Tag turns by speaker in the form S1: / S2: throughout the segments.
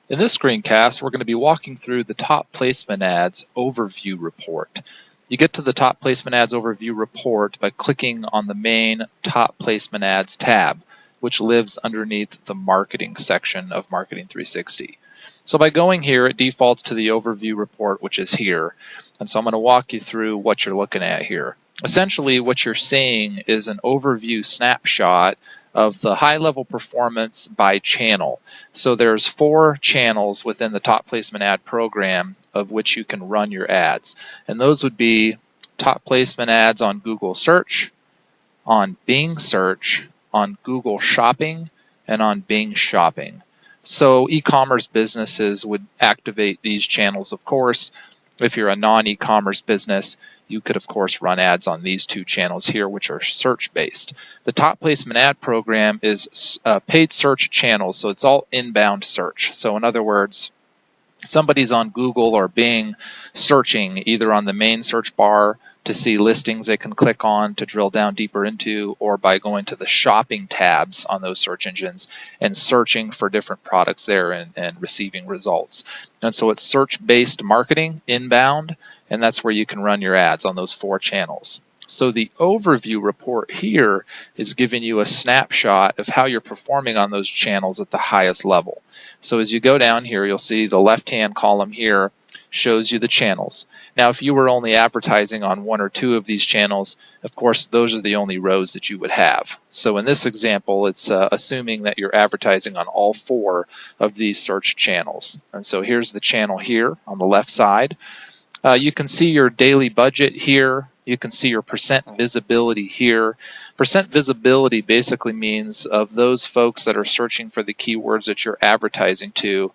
S1: In this screencast, we're going to be walking through the Top Placement Ads Overview Report. You get to the Top Placement Ads Overview Report by clicking on the main Top Placement Ads tab, which lives underneath the Marketing section of Marketing 360. So by going here, it defaults to the Overview Report, which is here. And so I'm going to walk you through what you're looking at here. Essentially, what you're seeing is an overview snapshot of the high-level performance by channel. So there's 4 channels within the Top Placement Ad program of which you can run your ads. And those would be Top Placement Ads on Google Search, on Bing Search, on Google Shopping, and on Bing Shopping. So e-commerce businesses would activate these channels, of course. If you're a non-e-commerce business, you could, of course, run ads on these 2 channels here, which are search-based. The Top Placement Ad program is paid search channels, so it's all inbound search. So in other words, somebody's on Google or Bing searching either on the main search bar to see listings they can click on to drill down deeper into, or by going to the shopping tabs on those search engines and searching for different products there and receiving results. And so it's search-based marketing, inbound, and that's where you can run your ads on those 4 channels. So the overview report here is giving you a snapshot of how you're performing on those channels at the highest level. So as you go down here, you'll see the left-hand column here shows you the channels. Now, if you were only advertising on 1 or 2 of these channels, of course, those are the only rows that you would have. So in this example, it's assuming that you're advertising on all 4 of these search channels. And so here's the channel here on the left side. You can see your daily budget here. You can see your percent visibility here. Percent visibility basically means of those folks that are searching for the keywords that you're advertising to,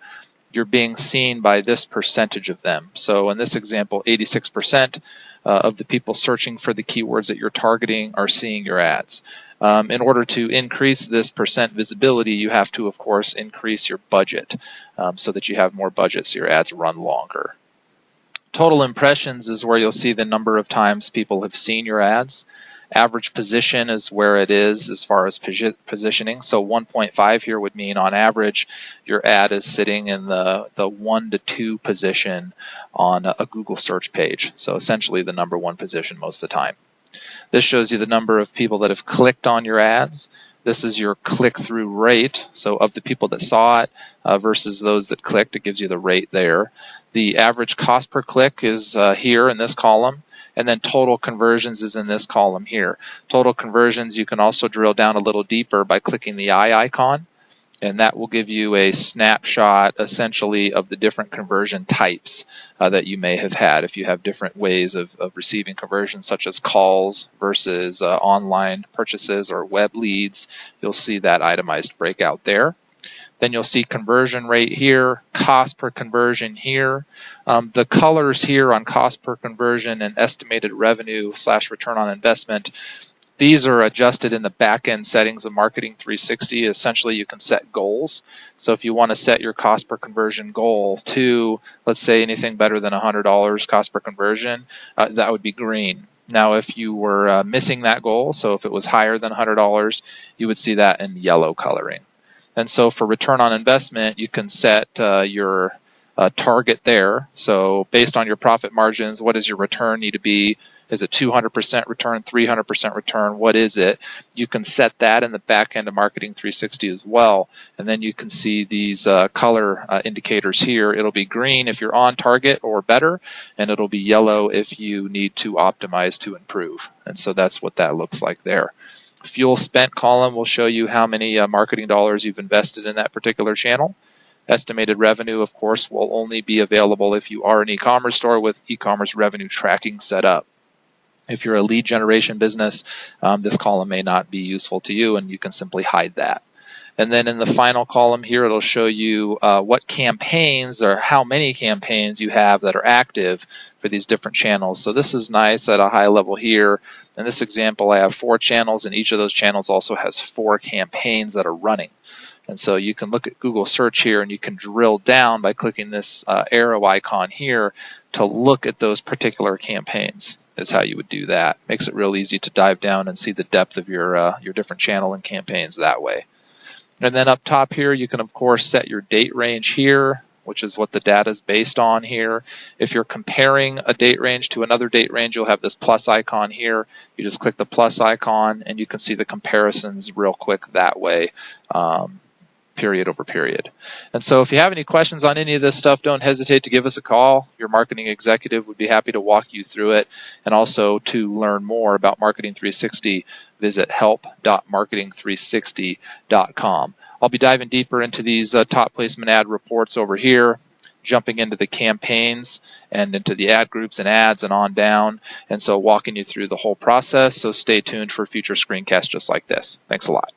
S1: you're being seen by this percentage of them. So in this example, 86% of the people searching for the keywords that you're targeting are seeing your ads. In order to increase this percent visibility, you have to, of course, increase your budget so that you have more budget so your ads run longer. Total impressions is where you'll see the number of times people have seen your ads. Average position is where it is as far as positioning. So 1.5 here would mean on average your ad is sitting in the 1 to 2 position on a Google search page. So essentially the number 1 position most of the time. This shows you the number of people that have clicked on your ads. This is your click-through rate, so of the people that saw it versus those that clicked, it gives you the rate there. The average cost per click is here in this column, and then total conversions is in this column here. Total conversions, you can also drill down a little deeper by clicking the eye icon, and that will give you a snapshot essentially of the different conversion types that you may have had. If you have different ways of receiving conversions, such as calls versus online purchases or web leads, you'll see that itemized breakout there. Then you'll see conversion rate here, cost per conversion here. The colors here on cost per conversion and estimated revenue / return on investment, these are adjusted in the back-end settings of Marketing 360. Essentially, you can set goals. So if you want to set your cost per conversion goal to, let's say, anything better than $100 cost per conversion, that would be green. Now, if you were missing that goal, so if it was higher than $100, you would see that in yellow coloring. And so for return on investment, you can set your target there. So based on your profit margins, what does your return need to be? Is it 200% return, 300% return? What is it? You can set that in the back end of Marketing 360 as well. And then you can see these color indicators here. It'll be green if you're on target or better, and it'll be yellow if you need to optimize to improve. And so that's what that looks like there. Fuel spent column will show you how many marketing dollars you've invested in that particular channel. Estimated revenue, of course, will only be available if you are an e-commerce store with e-commerce revenue tracking set up. If you're a lead generation business, this column may not be useful to you, and you can simply hide that. And then in the final column here, it'll show you what campaigns or how many campaigns you have that are active for these different channels. So this is nice at a high level here. In this example, I have 4 channels, and each of those channels also has 4 campaigns that are running. And so you can look at Google search here, and you can drill down by clicking this arrow icon here to look at those particular campaigns. Is how you would do that. Makes it real easy to dive down and see the depth of your different channel and campaigns that way. And then up top here, you can of course set your date range here, which is what the data is based on here. If you're comparing a date range to another date range, you'll have this plus icon here. You just click the plus icon and you can see the comparisons real quick that way, period over period. And so if you have any questions on any of this stuff, don't hesitate to give us a call. Your marketing executive would be happy to walk you through it. And also to learn more about Marketing 360, visit help.marketing360.com. I'll be diving deeper into these top placement ad reports over here, jumping into the campaigns and into the ad groups and ads and on down. And so walking you through the whole process. So stay tuned for future screencasts just like this. Thanks a lot.